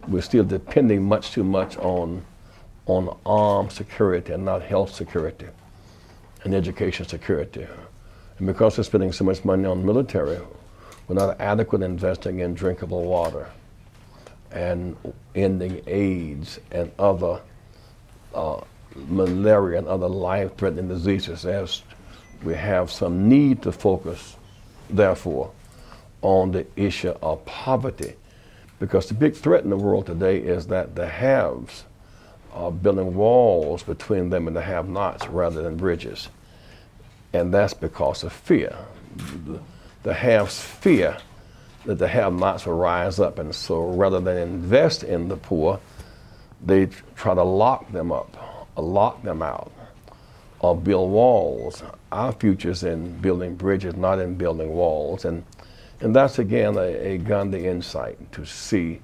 we're still depending much too much on armed security and not health security and education security. And because we're spending so much money on military, we're not adequately investing in drinkable water and ending AIDS and other malaria and other life-threatening diseases, as we have some need to focus, therefore, on the issue of poverty. Because the big threat in the world today is that the haves are building walls between them and the have-nots rather than bridges. And that's because of fear. The haves fear that the have-nots will rise up, and so rather than invest in the poor, they try to lock them up, or lock them out, or build walls. Our future's in building bridges, not in building walls. And that's again a Gandhi insight, to see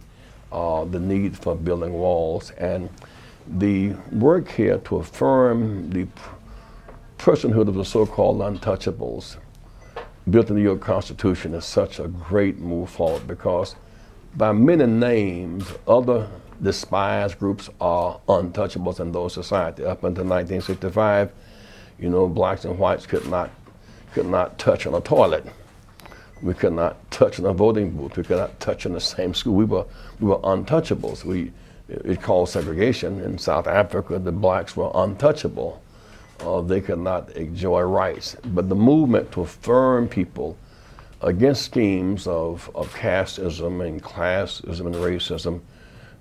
the need for building walls. And the work here to affirm the personhood of the so-called untouchables built in the New York Constitution is such a great move forward, because by many names, other despised groups are untouchables in those society. Up until 1965, you know, blacks and whites could not touch on a toilet. We could not touch in a voting booth. We could not touch in the same school. We were untouchables. It called segregation. In South Africa, the blacks were untouchable. They could not enjoy rights. But the movement to affirm people against schemes of casteism and classism and racism,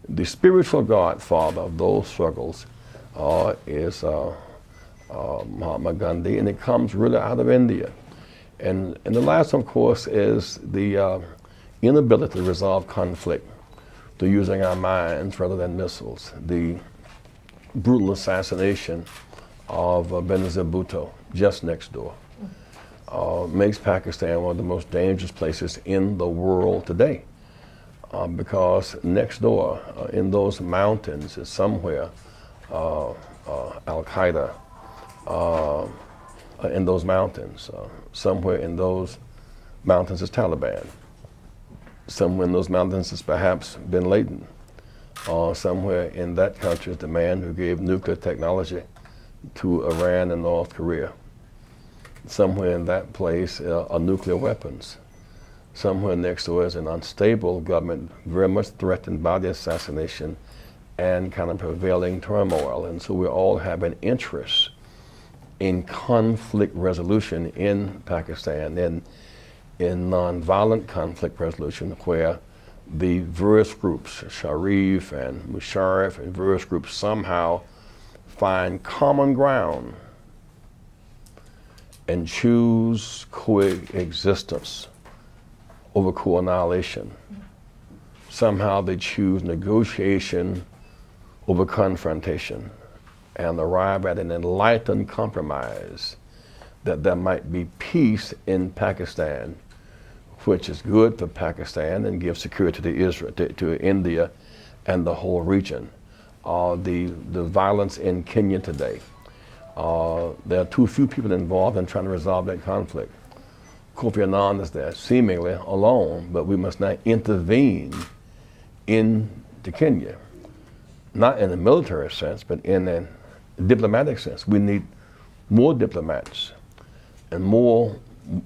the spiritual godfather of those struggles is Mahatma Gandhi, and it comes really out of India. And the last, of course, is the inability to resolve conflict through using our minds rather than missiles. The brutal assassination of Benazir Bhutto, just next door, makes Pakistan one of the most dangerous places in the world today. Because next door, in those mountains, is somewhere Al-Qaeda, in those mountains. Somewhere in those mountains is Taliban. Somewhere in those mountains is perhaps Bin Laden. Somewhere in that country is the man who gave nuclear technology to Iran and North Korea. Somewhere in that place are nuclear weapons. Somewhere next door is an unstable government, very much threatened by the assassination and kind of prevailing turmoil. And so we all have an interest in conflict resolution in Pakistan, in nonviolent conflict resolution, where the various groups, Sharif and Musharraf and various groups, somehow find common ground and choose coexistence over co-annihilation. Somehow they choose negotiation over confrontation and arrive at an enlightened compromise that there might be peace in Pakistan, which is good for Pakistan and gives security to Israel, to India and the whole region. The violence in Kenya today, there are too few people involved in trying to resolve that conflict. Kofi Annan is there seemingly alone, but we must not intervene into Kenya, not in a military sense, but in a diplomatic sense. We need more diplomats and more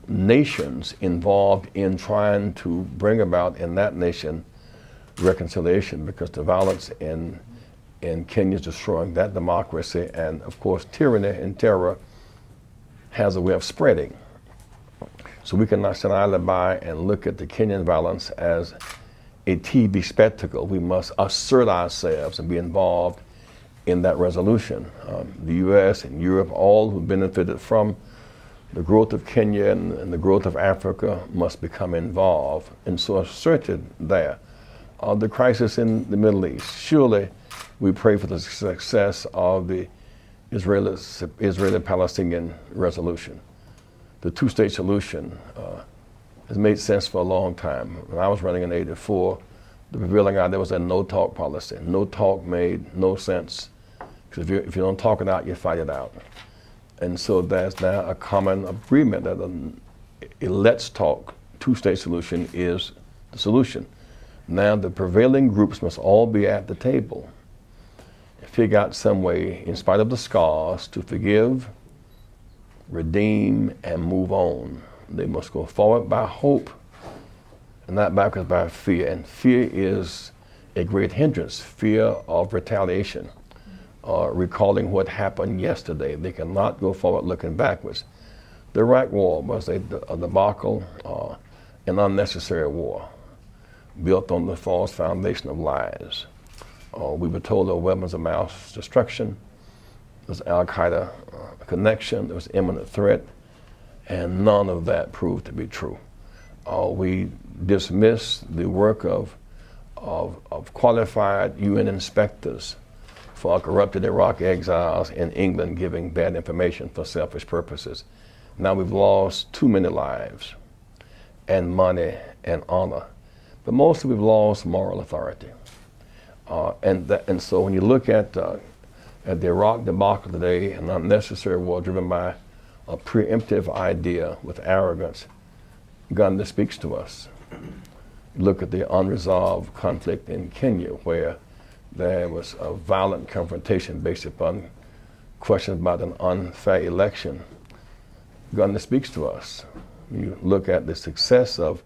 nations involved in trying to bring about in that nation reconciliation, because the violence in Kenya is destroying that democracy, and of course tyranny and terror has a way of spreading. So we cannot stand idly by and look at the Kenyan violence as a TV spectacle. We must assert ourselves and be involved in that resolution. The US and Europe, all who benefited from the growth of Kenya and the growth of Africa, must become involved and so asserted there. The crisis in the Middle East, surely we pray for the success of the Israeli-Palestinian resolution. The two-state solution has made sense for a long time. When I was running in '84, the prevailing idea was a no-talk policy. No talk made no sense, because if you don't talk it out, you fight it out. And so there's now a common agreement that a let's talk two-state solution is the solution. Now the prevailing groups must all be at the table, figure out some way, in spite of the scars, to forgive, redeem, and move on. They must go forward by hope and not backwards by fear. And fear is a great hindrance, fear of retaliation, recalling what happened yesterday. They cannot go forward looking backwards. The Iraq War was a debacle, an unnecessary war, built on the false foundation of lies. We were told there were weapons of mass destruction, there was Al-Qaeda connection, there was imminent threat, and none of that proved to be true. We dismissed the work of qualified UN inspectors for corrupted Iraq exiles in England giving bad information for selfish purposes. Now we've lost too many lives and money and honor, but mostly we've lost moral authority. And so when you look at the Iraq debacle today, an unnecessary war driven by a preemptive idea with arrogance, Gandhi speaks to us. Look at the unresolved conflict in Kenya, where there was a violent confrontation based upon questions about an unfair election. Gandhi speaks to us. You look at the success of